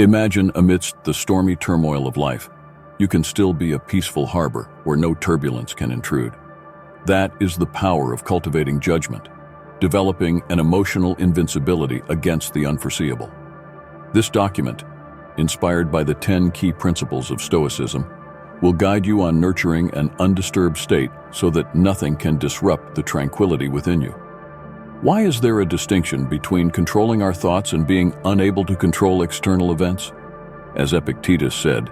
Imagine amidst the stormy turmoil of life, you can still be a peaceful harbor where no turbulence can intrude. That is the power of cultivating judgment, developing an emotional invincibility against the unforeseeable. This document, inspired by the 10 key principles of Stoicism, will guide you on nurturing an undisturbed state so that nothing can disrupt the tranquility within you. Why is there a distinction between controlling our thoughts and being unable to control external events? As Epictetus said,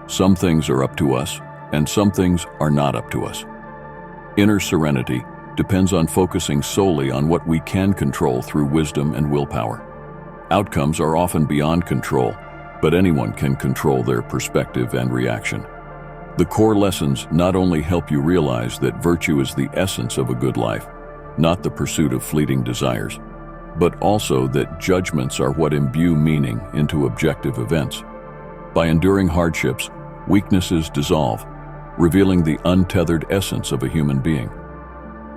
some things are up to us, and some things are not up to us. Inner serenity depends on focusing solely on what we can control through wisdom and willpower. Outcomes are often beyond control, but anyone can control their perspective and reaction. The core lessons not only help you realize that virtue is the essence of a good life, not the pursuit of fleeting desires, but also that judgments are what imbue meaning into objective events. By enduring hardships, weaknesses dissolve, revealing the untethered essence of a human being.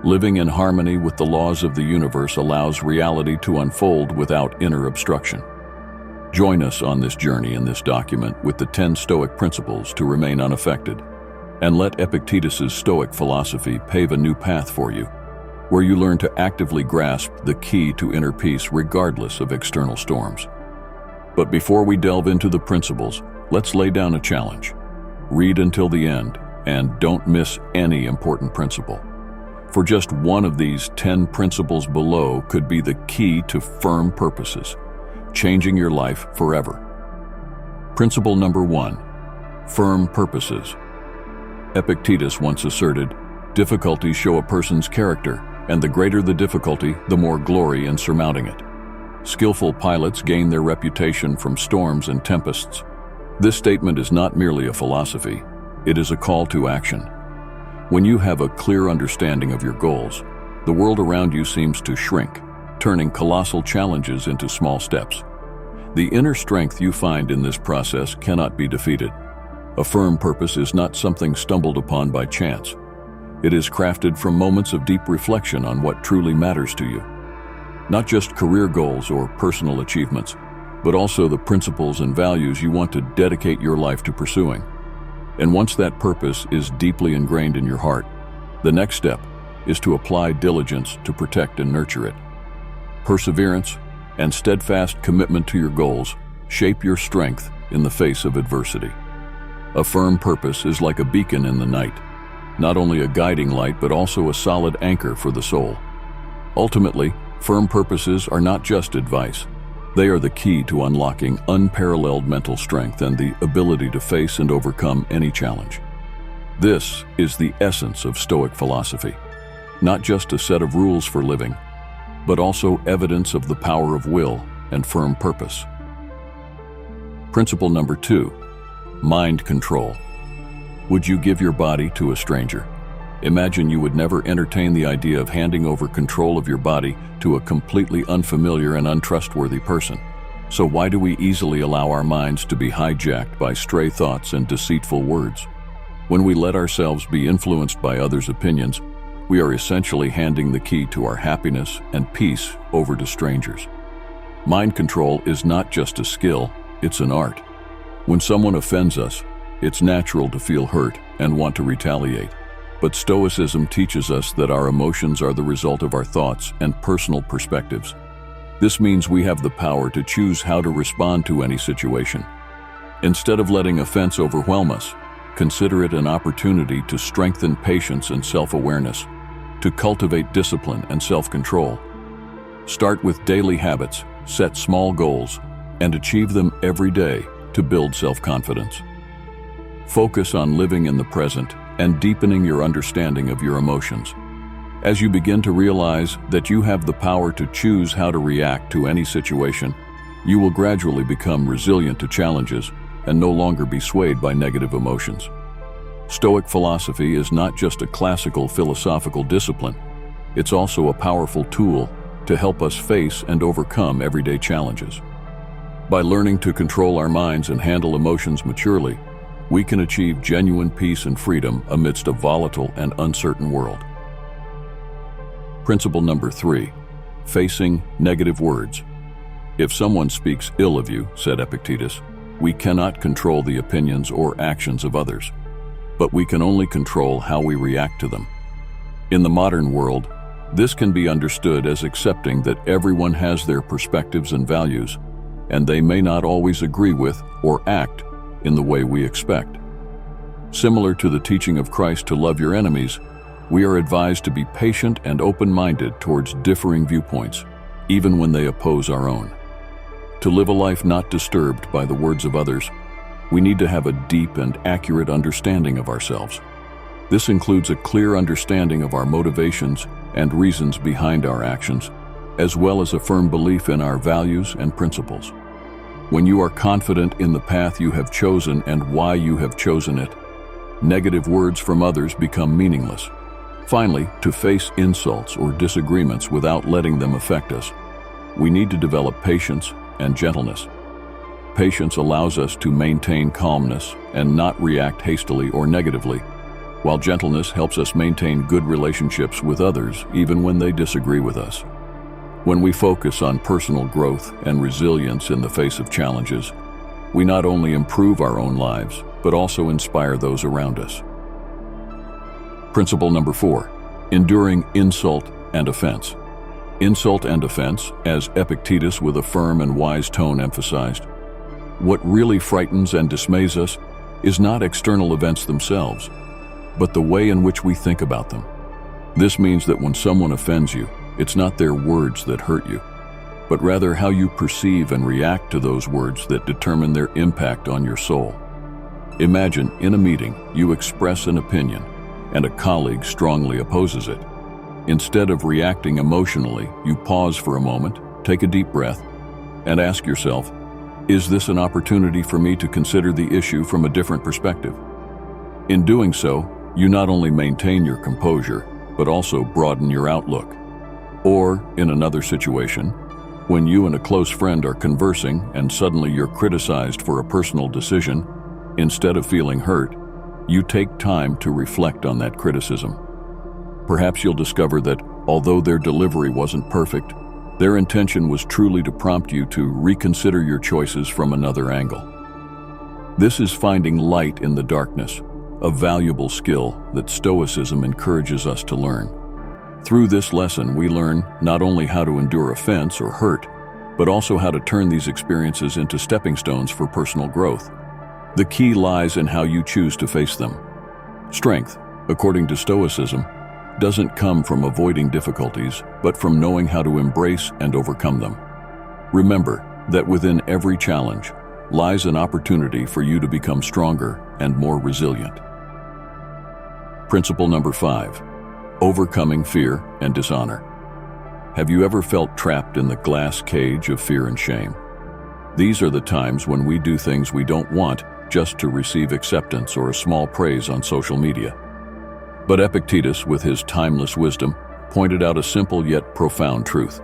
Living in harmony with the laws of the universe allows reality to unfold without inner obstruction. Join us on this journey in this document with the 10 Stoic principles to remain unaffected, and let Epictetus's Stoic philosophy pave a new path for you, where you learn to actively grasp the key to inner peace regardless of external storms. But before we delve into the principles, let's lay down a challenge. Read until the end, and don't miss any important principle. For just one of these 10 principles below could be the key to firm purposes, changing your life forever. Principle number 1, firm purposes. Epictetus once asserted, difficulties show a person's character, and the greater the difficulty, the more glory in surmounting it. Skillful pilots gain their reputation from storms and tempests. This statement is not merely a philosophy, it is a call to action. When you have a clear understanding of your goals, the world around you seems to shrink, turning colossal challenges into small steps. The inner strength you find in this process cannot be defeated. A firm purpose is not something stumbled upon by chance. It is crafted from moments of deep reflection on what truly matters to you. Not just career goals or personal achievements, but also the principles and values you want to dedicate your life to pursuing. And once that purpose is deeply ingrained in your heart, the next step is to apply diligence to protect and nurture it. Perseverance and steadfast commitment to your goals shape your strength in the face of adversity. A firm purpose is like a beacon in the night, not only a guiding light but also a solid anchor for the soul. Ultimately, firm purposes are not just advice. They are the key to unlocking unparalleled mental strength and the ability to face and overcome any challenge. This is the essence of Stoic philosophy, not just a set of rules for living, but also evidence of the power of will and firm purpose. Principle number 2, mind control. Would you give your body to a stranger? Imagine you would never entertain the idea of handing over control of your body to a completely unfamiliar and untrustworthy person. So why do we easily allow our minds to be hijacked by stray thoughts and deceitful words? When we let ourselves be influenced by others' opinions, we are essentially handing the key to our happiness and peace over to strangers. Mind control is not just a skill, it's an art. When someone offends us, it's natural to feel hurt and want to retaliate. But Stoicism teaches us that our emotions are the result of our thoughts and personal perspectives. This means we have the power to choose how to respond to any situation. Instead of letting offense overwhelm us, consider it an opportunity to strengthen patience and self-awareness, to cultivate discipline and self-control. Start with daily habits, set small goals, and achieve them every day to build self-confidence. Focus on living in the present and deepening your understanding of your emotions. As you begin to realize that you have the power to choose how to react to any situation, you will gradually become resilient to challenges and no longer be swayed by negative emotions. Stoic philosophy is not just a classical philosophical discipline, it's also a powerful tool to help us face and overcome everyday challenges. By learning to control our minds and handle emotions maturely, we can achieve genuine peace and freedom amidst a volatile and uncertain world. Principle number 3, facing negative words. If someone speaks ill of you, said Epictetus, we cannot control the opinions or actions of others, but we can only control how we react to them. In the modern world, this can be understood as accepting that everyone has their perspectives and values, and they may not always agree with or act in the way we expect. Similar to the teaching of Christ to love your enemies, we are advised to be patient and open-minded towards differing viewpoints, even when they oppose our own. To live a life not disturbed by the words of others, we need to have a deep and accurate understanding of ourselves. This includes a clear understanding of our motivations and reasons behind our actions, as well as a firm belief in our values and principles. When you are confident in the path you have chosen and why you have chosen it, negative words from others become meaningless. Finally, to face insults or disagreements without letting them affect us, we need to develop patience and gentleness. Patience allows us to maintain calmness and not react hastily or negatively, while gentleness helps us maintain good relationships with others even when they disagree with us. When we focus on personal growth and resilience in the face of challenges, we not only improve our own lives, but also inspire those around us. Principle number 4, enduring insult and offense. Insult and offense, as Epictetus with a firm and wise tone emphasized, what really frightens and dismays us is not external events themselves, but the way in which we think about them. This means that when someone offends you, it's not their words that hurt you, but rather how you perceive and react to those words that determine their impact on your soul. Imagine, in a meeting, you express an opinion, and a colleague strongly opposes it. Instead of reacting emotionally, you pause for a moment, take a deep breath, and ask yourself, is this an opportunity for me to consider the issue from a different perspective? In doing so, you not only maintain your composure, but also broaden your outlook. Or, in another situation, when you and a close friend are conversing and suddenly you're criticized for a personal decision, instead of feeling hurt, you take time to reflect on that criticism. Perhaps you'll discover that, although their delivery wasn't perfect, their intention was truly to prompt you to reconsider your choices from another angle. This is finding light in the darkness, a valuable skill that Stoicism encourages us to learn. Through this lesson, we learn not only how to endure offense or hurt, but also how to turn these experiences into stepping stones for personal growth. The key lies in how you choose to face them. Strength, according to Stoicism, doesn't come from avoiding difficulties, but from knowing how to embrace and overcome them. Remember that within every challenge lies an opportunity for you to become stronger and more resilient. Principle number 5, overcoming fear and dishonor. Have you ever felt trapped in the glass cage of fear and shame? These are the times when we do things we don't want just to receive acceptance or a small praise on social media. But Epictetus, with his timeless wisdom, pointed out a simple yet profound truth.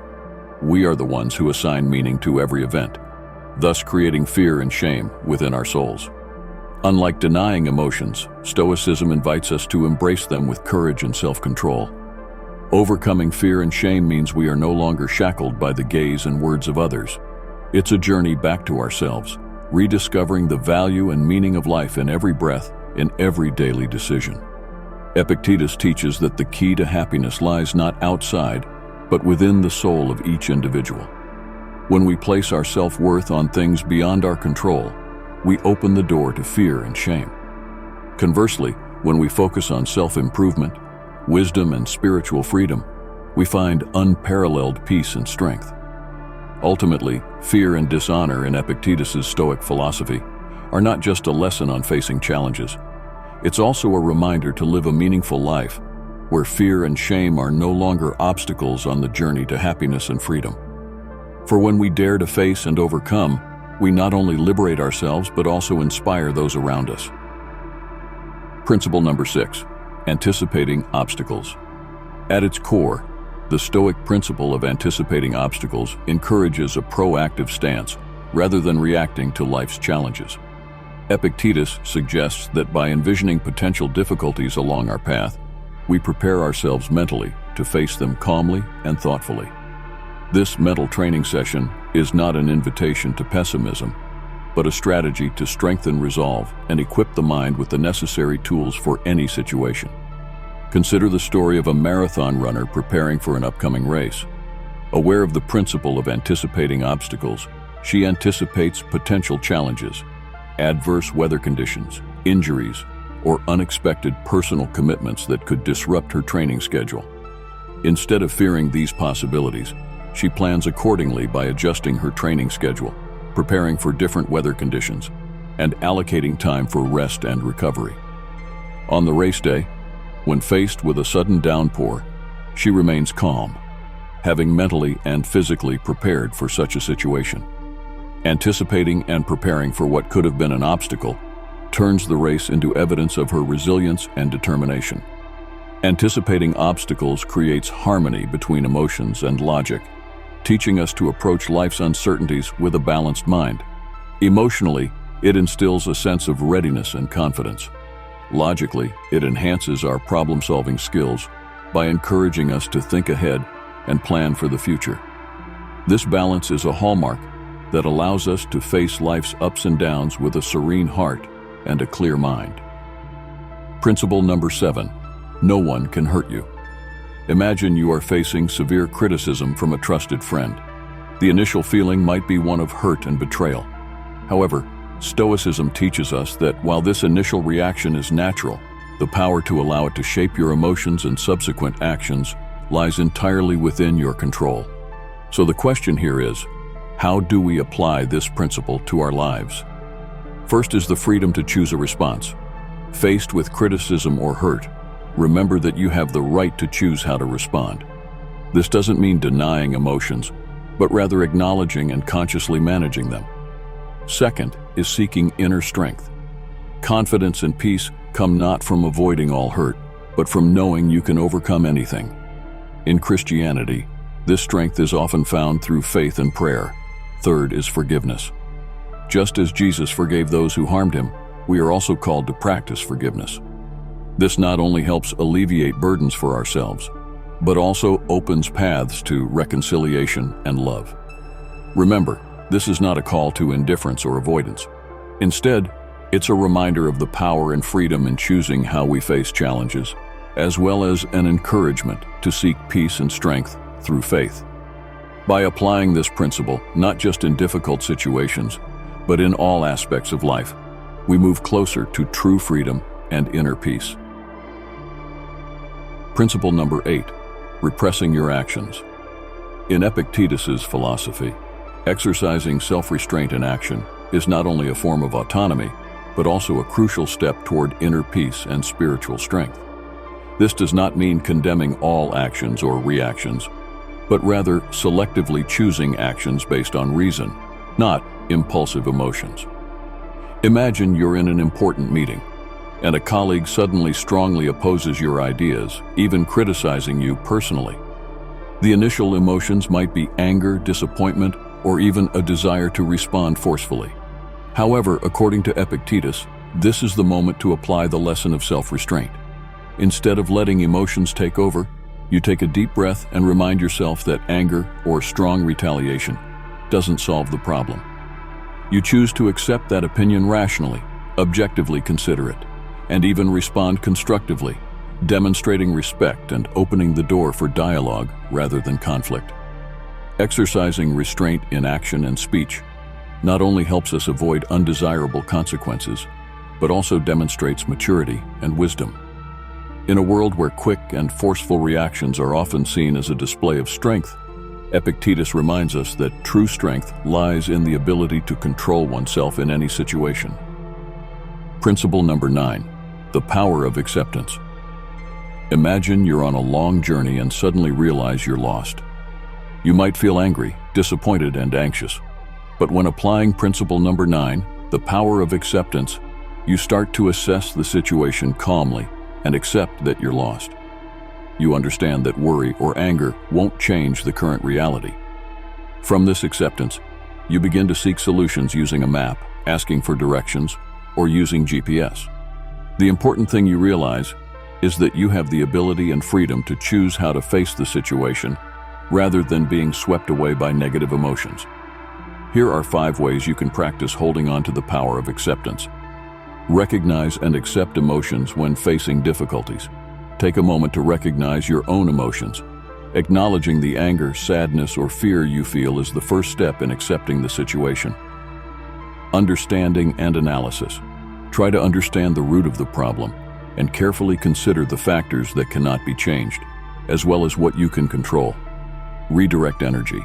We are the ones who assign meaning to every event, thus creating fear and shame within our souls. Unlike denying emotions, Stoicism invites us to embrace them with courage and self-control. Overcoming fear and shame means we are no longer shackled by the gaze and words of others. It's a journey back to ourselves, rediscovering the value and meaning of life in every breath, in every daily decision. Epictetus teaches that the key to happiness lies not outside, but within the soul of each individual. When we place our self-worth on things beyond our control, we open the door to fear and shame. Conversely, when we focus on self-improvement, wisdom, and spiritual freedom, we find unparalleled peace and strength. Ultimately, fear and dishonor in Epictetus's Stoic philosophy are not just a lesson on facing challenges. It's also a reminder to live a meaningful life, where fear and shame are no longer obstacles on the journey to happiness and freedom. For when we dare to face and overcome, we not only liberate ourselves, but also inspire those around us. Principle number 6, anticipating obstacles. At its core, the Stoic principle of anticipating obstacles encourages a proactive stance rather than reacting to life's challenges. Epictetus suggests that by envisioning potential difficulties along our path, we prepare ourselves mentally to face them calmly and thoughtfully. This mental training session is not an invitation to pessimism, but a strategy to strengthen resolve and equip the mind with the necessary tools for any situation. Consider the story of a marathon runner preparing for an upcoming race. Aware of the principle of anticipating obstacles, she anticipates potential challenges, adverse weather conditions, injuries, or unexpected personal commitments that could disrupt her training schedule. Instead of fearing these possibilities, she plans accordingly by adjusting her training schedule, preparing for different weather conditions, and allocating time for rest and recovery. On the race day, when faced with a sudden downpour, she remains calm, having mentally and physically prepared for such a situation. Anticipating and preparing for what could have been an obstacle turns the race into evidence of her resilience and determination. Anticipating obstacles creates harmony between emotions and logic, teaching us to approach life's uncertainties with a balanced mind. Emotionally, it instills a sense of readiness and confidence. Logically, it enhances our problem-solving skills by encouraging us to think ahead and plan for the future. This balance is a hallmark that allows us to face life's ups and downs with a serene heart and a clear mind. Principle number 7, no one can hurt you. Imagine you are facing severe criticism from a trusted friend. The initial feeling might be one of hurt and betrayal. However, Stoicism teaches us that while this initial reaction is natural, the power to allow it to shape your emotions and subsequent actions lies entirely within your control. So the question here is, how do we apply this principle to our lives? First is the freedom to choose a response. Faced with criticism or hurt, remember that you have the right to choose how to respond. This doesn't mean denying emotions, but rather acknowledging and consciously managing them. Second is seeking inner strength. Confidence and peace come not from avoiding all hurt, but from knowing you can overcome anything. In Christianity, this strength is often found through faith and prayer. Third is forgiveness. Just as Jesus forgave those who harmed him, we are also called to practice forgiveness. This not only helps alleviate burdens for ourselves, but also opens paths to reconciliation and love. Remember, this is not a call to indifference or avoidance. Instead, it's a reminder of the power and freedom in choosing how we face challenges, as well as an encouragement to seek peace and strength through faith. By applying this principle, not just in difficult situations, but in all aspects of life, we move closer to true freedom and inner peace. Principle number 8, repressing your actions. In Epictetus's philosophy, exercising self-restraint in action is not only a form of autonomy, but also a crucial step toward inner peace and spiritual strength. This does not mean condemning all actions or reactions, but rather selectively choosing actions based on reason, not impulsive emotions. Imagine you're in an important meeting, and a colleague suddenly strongly opposes your ideas, even criticizing you personally. The initial emotions might be anger, disappointment, or even a desire to respond forcefully. However, according to Epictetus, this is the moment to apply the lesson of self-restraint. Instead of letting emotions take over, you take a deep breath and remind yourself that anger or strong retaliation doesn't solve the problem. You choose to accept that opinion rationally, objectively consider it, and even respond constructively, demonstrating respect and opening the door for dialogue rather than conflict. Exercising restraint in action and speech not only helps us avoid undesirable consequences, but also demonstrates maturity and wisdom. In a world where quick and forceful reactions are often seen as a display of strength, Epictetus reminds us that true strength lies in the ability to control oneself in any situation. Principle number 9, the power of acceptance. Imagine you're on a long journey and suddenly realize you're lost. You might feel angry, disappointed, and anxious. But when applying principle number 9, the power of acceptance, you start to assess the situation calmly and accept that you're lost. You understand that worry or anger won't change the current reality. From this acceptance, you begin to seek solutions using a map, asking for directions, or using GPS. The important thing you realize is that you have the ability and freedom to choose how to face the situation rather than being swept away by negative emotions. Here are 5 ways you can practice holding on to the power of acceptance. Recognize and accept emotions when facing difficulties. Take a moment to recognize your own emotions. Acknowledging the anger, sadness, or fear you feel is the first step in accepting the situation. Understanding and analysis. Try to understand the root of the problem and carefully consider the factors that cannot be changed, as well as what you can control. Redirect energy.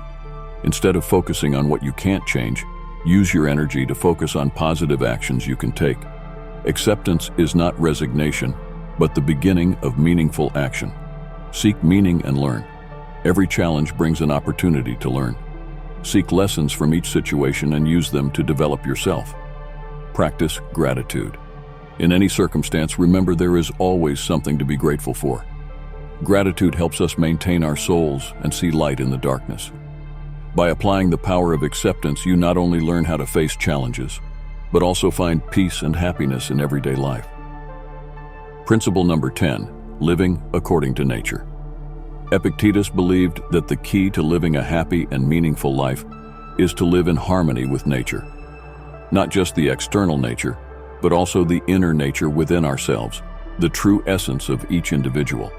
Instead of focusing on what you can't change, use your energy to focus on positive actions you can take. Acceptance is not resignation, but the beginning of meaningful action. Seek meaning and learn. Every challenge brings an opportunity to learn. Seek lessons from each situation and use them to develop yourself. Practice gratitude. In any circumstance, remember there is always something to be grateful for. Gratitude helps us maintain our souls and see light in the darkness. By applying the power of acceptance, you not only learn how to face challenges, but also find peace and happiness in everyday life. Principle number 10, living according to nature. Epictetus believed that the key to living a happy and meaningful life is to live in harmony with nature. Not just the external nature, but also the inner nature within ourselves, the true essence of each individual.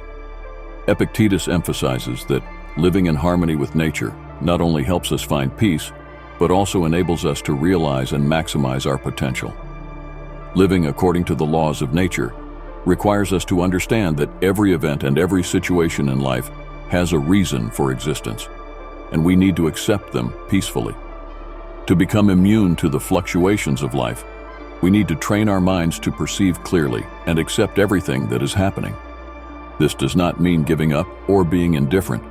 Epictetus emphasizes that living in harmony with nature not only helps us find peace, but also enables us to realize and maximize our potential. Living according to the laws of nature requires us to understand that every event and every situation in life has a reason for existence, and we need to accept them peacefully. To become immune to the fluctuations of life, we need to train our minds to perceive clearly and accept everything that is happening. This does not mean giving up or being indifferent,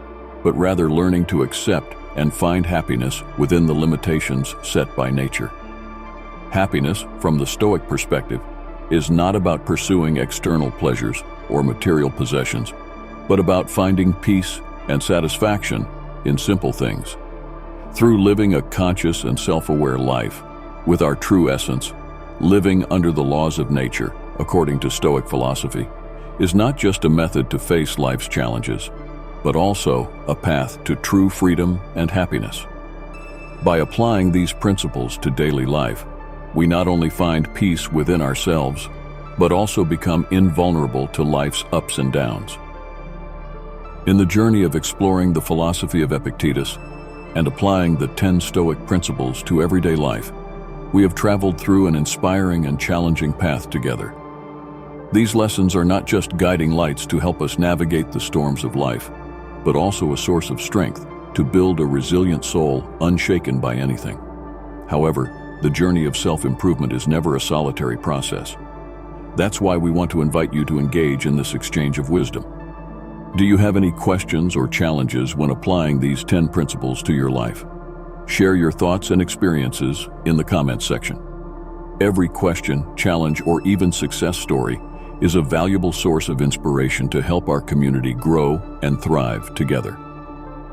but rather learning to accept and find happiness within the limitations set by nature. Happiness, from the Stoic perspective, is not about pursuing external pleasures or material possessions, but about finding peace and satisfaction in simple things. Through living a conscious and self-aware life, with our true essence, living under the laws of nature, according to Stoic philosophy, is not just a method to face life's challenges, but also a path to true freedom and happiness. By applying these principles to daily life, we not only find peace within ourselves, but also become invulnerable to life's ups and downs. In the journey of exploring the philosophy of Epictetus and applying the 10 Stoic principles to everyday life, we have traveled through an inspiring and challenging path together. These lessons are not just guiding lights to help us navigate the storms of life, but also a source of strength to build a resilient soul unshaken by anything. However, the journey of self-improvement is never a solitary process. That's why we want to invite you to engage in this exchange of wisdom. Do you have any questions or challenges when applying these 10 principles to your life? Share your thoughts and experiences in the comments section. Every question, challenge, or even success story is a valuable source of inspiration to help our community grow and thrive together.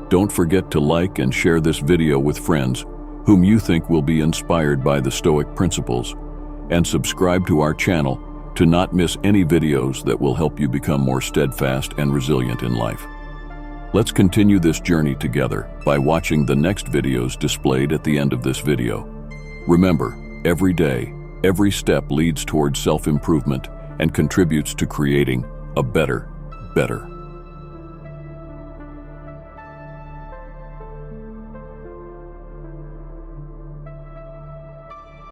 Don't forget to like and share this video with friends whom you think will be inspired by the Stoic principles, and subscribe to our channel to not miss any videos that will help you become more steadfast and resilient in life. Let's continue this journey together by watching the next videos displayed at the end of this video. Remember, every day, every step leads towards self-improvement and contributes to creating a better